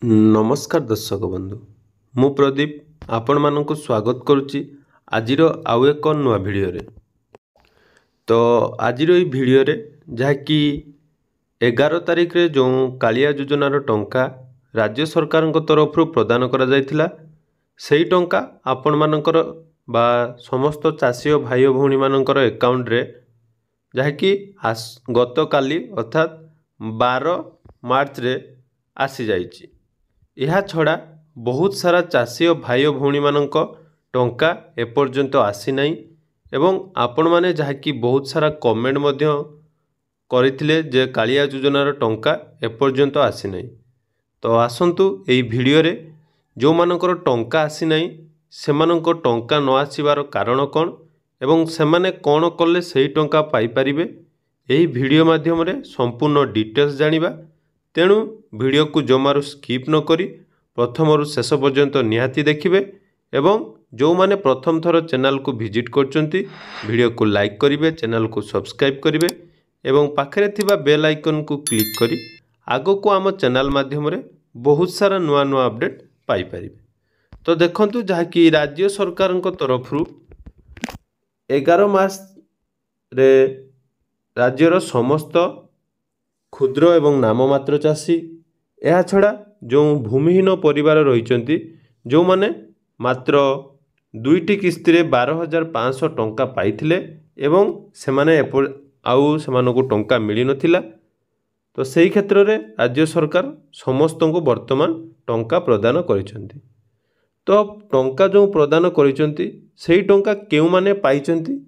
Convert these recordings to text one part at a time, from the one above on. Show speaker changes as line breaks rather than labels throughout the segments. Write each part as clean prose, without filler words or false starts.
नमस्कार दर्शक बंधु मु प्रदीप आपण मानक स्वागत करुच्ची आजिर आउ एक नुआ भिडियो रे। तो आजिर ये भिडियो रे जहाँकि 11 तारिख रे जो कालिया योजनार टंका राज्य सरकार तरफ प्रदान करा जायतिला सेही टंका आपण मानकर बा समस्त चाषी और भाई भौणी मानकर अकाउंट रे जहाँकि गत काली अर्थात 12 मार्च रे आसी जाइछि। यह छड़ा बहुत सारा चाषी और भाई भौणी मानक टंका एपर्यंत आसी नहीं एवं आपण माने जहाँकि बहुत सारा कमेंट मध्य करथिले जे कालिया योजनार टंका एपर्यंत आसी नहीं। तो आसंतु एई भिडियो रे जो मानकर टंका आसी नहीं सेमानक टंका न आसीबार कारण कौन एवं सेमाने कौन कले सही टंका पाई परिबे एही भिडियो माध्यम रे संपूर्ण डिटेल्स जानिबा। तेणु वीडियो को जमारू स्किप न करी प्रथम शेष पर्यंत निहाती देखिए एवं जो माने प्रथम थर चैनल को विजिट करचंती वीडियो को लाइक करिवे, चैनल को सब्सक्राइब करिवे एवं पाखरे थिबा बेल आइकन को क्लिक करी आगो को आम चैनल माध्यम रे बहुत सारा नुआ नुआ अपडेट पाई परिबे। तो देखंतु जहाँकि राज्य सरकार तरफ 11 मार्च रे राज्यर समस्त क्षुद्र एवं नाममात्र चाषी यह छड़ा जो भूमिहीन परिवार रही जो माने मात्र 2टी किस्ती रे 12,500 टंका पाइथिले एवं सेमाने आउ सेमानकु टंका मिली नथिला। तो सही क्षेत्र रे राज्य सरकार समस्त को वर्तमान टंका प्रदान करिसेंती। तो टंका जो प्रदान करिसेंती सेही टंका केउ माने पाइसेंती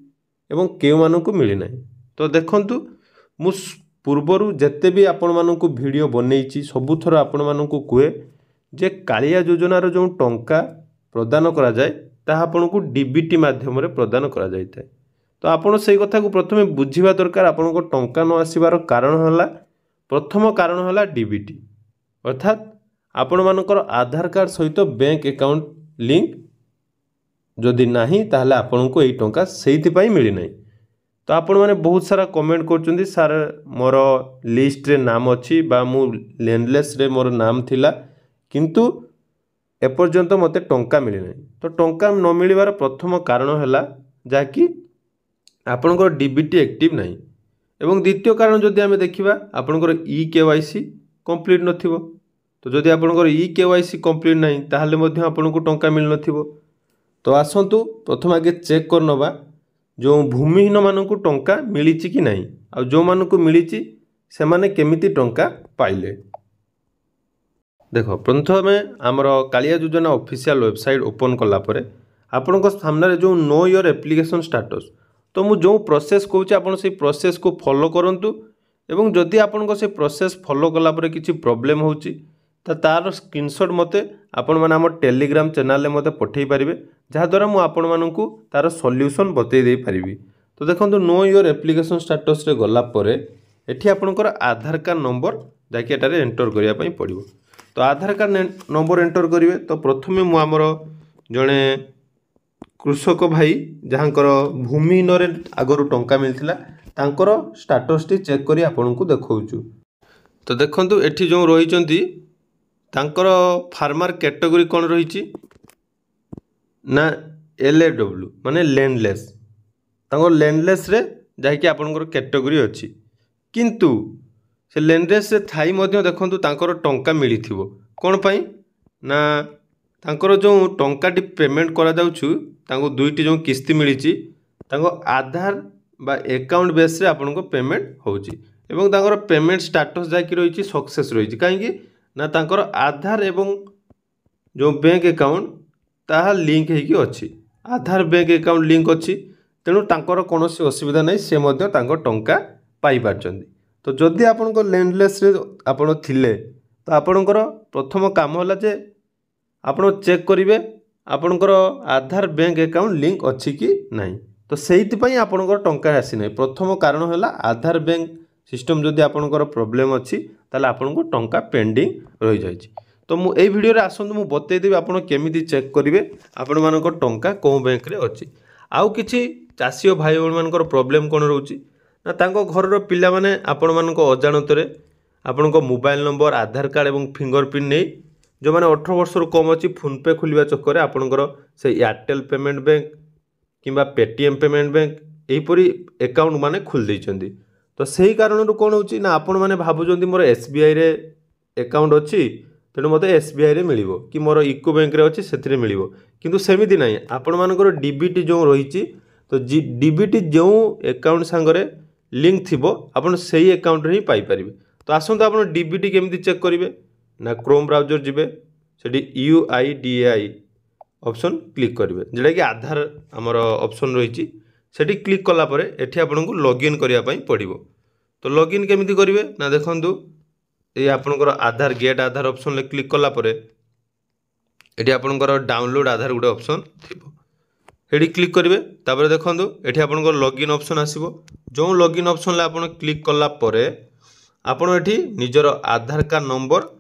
एवं केउ मानकु मिली नाही। तो देखंतु मु पूर्वर जेते भी आपण मानकु वीडियो बनैछि सबुथर आपण मानकु कुए जे कालिया योजनार जो टंका प्रदान करा जाए ताहा आपनकु डीबीटी माध्यम रे प्रदान करा जायते। तो आपण सेही कथा को प्रथमे बुझिबा दरकार। आपनको टंका न आसीबार कारण हला प्रथम कारण हला डीबीटी अर्थात आपण मानकर आधार कार्ड सहित बैंक अकाउंट लिंक जदि नाही ताहले आपनको एई टंका सेहिथि पई मिली नाही। तो आपण माने बहुत सारा कमेंट करचंदी सर मोर लिस्ट रे नाम अछि बा मु लैंडलेस रे मोर नाम थिला किंतु एपर्यंत मते टंका मिली नाही। तो टंका न मिलिबार प्रथम कारण हला जाकि आपनकर डीबीटी एक्टिव नाही एवं द्वितीय कारण जदि आमे देखिबा आपनकर ई केवाईसी कंप्लीट नथिबो। तो जदि आपनकर ई केवाईसी कंप्लीट नाही ताहले मध्ये आपनको टंका मिल नथिबो। तो आसंतु प्रथम आगे चेक करनबा जो भूमिहीन मानकु टंका मिली कि नहीं आ जो मानकु मिली से माने केमिति टंका पाइले। देखो प्रथम आमर कालिया योजना ऑफिशियल वेबसाइट ओपन कला परे आपनको सामने जो नो योर एप्लिकेशन स्टेटस तो मु जो प्रोसेस कहूँ आपन से प्रोसेस को फॉलो करंतु एवं जदि आपनको से प्रोसेस फॉलो कला परे किछि प्रॉब्लम होउची तार स्क्रीनशॉट मते आपण माने हमर टेलीग्राम चैनल रे मते पठेई परिबे जहा द्वारा मु आपण मानकु तार सॉल्यूशन बतई दे परिबी। तो देखंतु नो योर एप्लिकेशन स्टेटस रे गला परे एठी आपनकर आधार कार्ड नंबर जाके एटारे एंटर करिया पई पड़िबो। तो आधार कार्ड नंबर एंटर करिवे। तो प्रथमे मु हमर जणे कृषक भाई जहांकर भूमिहीन रे आगरु टंका मिलथिला तांकर स्टेटस टी चेक करी आपनकु देखौचु। तो देखंतु एठी जो रहिचंती तांकर फार्मर कैटेगरी कौन रही ना LAW माने लैंडलेस तांकर लैंडलेस रे जाकि आपनकर कैटेगरी अछि किंतु से लैंडलेस रे थाई मध्य देखंतु तांकर टंका मिलिथिबो कोन पई ना तांकर जो टंका टी पेमेंट करा जाउछु तांको दुईटी जो किस्ती मिलिछि तांको आधार बा अकाउंट बेस रे आपनको पेमेंट होउछि एवं तांकर पेमेंट स्टेटस जाकि रहिछि सक्सेस रहिछि काहेकि ना तांकर आधार एवं जो बैंक अकाउंट ताहा लिंक हेकी अछि आधार बैंक अकाउंट लिंक अछि तेणु तांकर कोनोसी असुविधा नै से मध्य तांकर टंका पाई पारचंदी। तो जदि आपनको लैंडलेस रे आपण थिले तो आपणकर प्रथम काम होला जे आपण चेक करिवे आपणकर आधार बैंक अकाउंट लिंक अछि कि नाही। तो सेहिति पई आपणकर टंका आसी नै प्रथम कारण होला आधार बैंक सिस्टम जदि आपणकर प्रॉब्लम अछि ताले आपनको टंका पेंडिंग रही जाइछि। तो मु एई वीडियो रे आसंतु मु बतै देबी आपण केमिति चेक करिवे आपण मानको टंका को बैंक रे अछि। आउ किछि चासी भाई बहन मानकर प्रॉब्लम कोन रहउछि ना तांको घर रो पिला माने आपण मानको अजाणत रे आपण मोबाइल नंबर आधार कार्ड एवं फिंगरप्रिंट नहीं जो मैंने 18 वर्ष कम अच्छी फोनपे खोलिया चक्कर आपंकर से एयरटेल पेमेंट बैंक किंबा पेटीएम पेमेंट बैंक यहीपरी अकाउंट माने खोल देइछन्ती। तो सही कारण कौन होची ना आपण माने भाबुचंती मोर एसबीआई रे अकाउंट अच्छी तेणु मते एसबीआई रे मिलिबो कि मोर यूको बैंक रे अच्छी सेथिरे मिलिबो, किंतु सेमिति नाही। आपण मानकर डीबीटी जो रहिची तो डीबीटी जो अकाउंट सांगरे लिंक थिबो आपण सही अकाउंट रे ही पाई परिबे। तो आसंतु आपण डीबीटी केमिति चेक करिवे ना क्रोम ब्राउजर जिबे सेठी UIDAI ऑप्शन क्लिक करेंगे जोटा कि आधार आमर ऑप्शन रही सेठी क्लिक कला परे एठी आपनको लॉगिन करिया पई पड़िबो। तो लॉगिन केमिति करिवे ना देखंतु ए आपनकर आधार गेट आधार ऑप्शन ले क्लिक कला परे एठी आपनकर डाउनलोड आधार गुटे ऑप्शन थिबो एठी क्लिक करिवे। तापर देखंतु एठी आपनकर लॉगिन ऑप्शन आसीबो। जो लॉगिन ऑप्शन ले आपन क्लिक कला परे आपन एठी निजर आधार कार्ड नंबर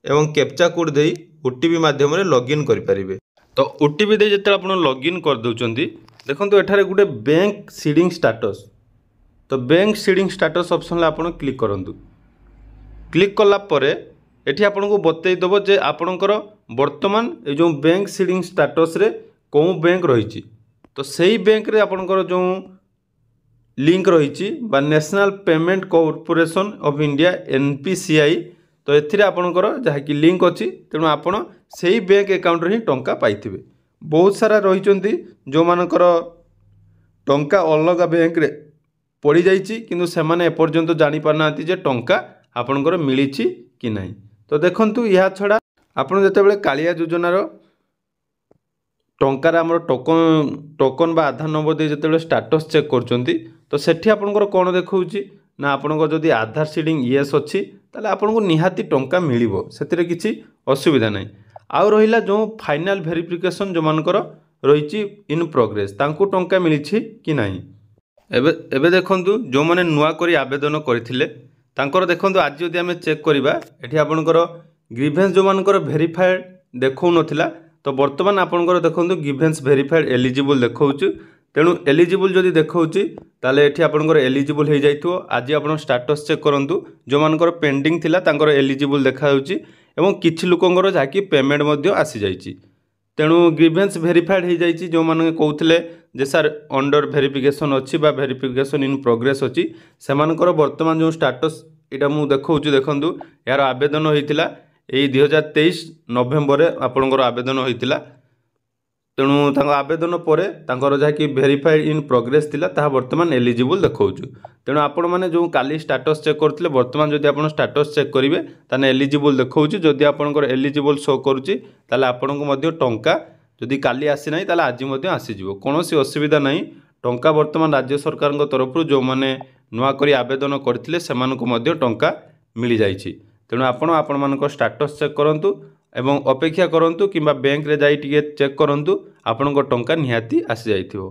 एवं कैप्चा कोड देई ओटीपी माध्यम रे लॉगिन करि परिबे। तो ओटीपी दे जते आपण लॉगिन कर दउचंती देखंतु एठारे गुटे बैंक सीडिंग स्टेटस। तो बैंक सीडिंग स्टेटस ऑप्शन ले आपण क्लिक करंतु। क्लिक कला परे एठी आपनको बतई दबो जे आपनकर वर्तमान ए जो बैंक सीडिंग स्टेटस रे को बैंक रहिची। तो सही बैंक रे आपनकर जो लिंक रहिची बा national payment corporation of India NPCI तो एथिरे आपनकर जहा कि लिंक अछि तेणु आपण सही बैंक अकाउंट रे ही टंका पाइथिबे। बहुत सारा रहिचंती जो मानकर टंका अलग बैंक रे पड़ी जाइची किंतु से माने एपर्यंत जानि पारनांती जे टंका आपनकर मिलिची कि नाही। तो देखंतु या छडा आपण जतेबेले कालिया योजनार टंकार आमर टोकन बा आधार नंबर दे जतेबेले स्टेटस चेक करचंती तो सेठी आपनकर कोन देखौची ना आपनकर जदि आधार सीडिंग येस अछि ताले आपनको निहाती टंका मिलिबो सेतिरे किछि असुविधा नाही। आउ रहिला जो फाइनल वेरिफिकेशन जो मानकर रहिची इन प्रोग्रेस तांको टंका मिलिछि कि नाही। एबे देखंतु जो माने नुवा करी आवेदन करथिले तांकर देखंतु आज जदि हमें चेक करिबा एठी आपनकर ग्रीवेंस जो मानकर वेरीफाइड देखौ नथिला तो वर्तमान आपनकर देखंतु ग्रीवेंस वेरीफाइड एलिजिबल देखौछु। तेणु एलिजिबल जदि देखौछि ताले एठी आपनकर एलिजिबल हे जाइथो। आज आपण स्टेटस चेक करंतु जो मानकर पेंडिंग थिला तांकर एलिजिबल देखाउछि एवं किछि लोकंकर जाकी पेमेंट मध्ये आसी जाइछि। तेणु ग्रीवेंस वेरीफाइड हे जाइछि जो माने कहउथिले जे सर अंडर वेरिफिकेशन अछि बा वेरिफिकेशन इन प्रोग्रेस अछि सेमानकर वर्तमान जो स्टेटस एटा मु देखौछु देखंतु यार आवेदन होइतिला एई 2023 नवेम्बर रे आपनकर आवेदन होइतिला। तेणु तांको आवेदन परे तांकर जाकी वेरीफाइड इन प्रोग्रेस थिला ताहा वर्तमान एलिजिबल देखौछु। तेणु आपण माने जो काली स्टेटस चेक करथिले वर्तमान जदि आपण स्टेटस चेक करिवे ताने एलिजिबल देखौछु। जदि आपनकर एलिजिबल शो करूची ताले आपनको मध्ये टंका जदि काली आसी नाही ताले आज मध्ये आसी जिवो कोनोसी असुविधा नाही। टंका वर्तमान राज्य सरकार तरफ जो माने नुआ करी आवेदन करथिले सेमानको मध्ये टंका मिली जाइछि। तेणु आपण मानकर स्टेटस चेक करंतु एवं अपेक्षा करंतु किंबा बैंक रे जाई टिके चेक करंतु आपनको टंका निहाती आसी जाइथिबो।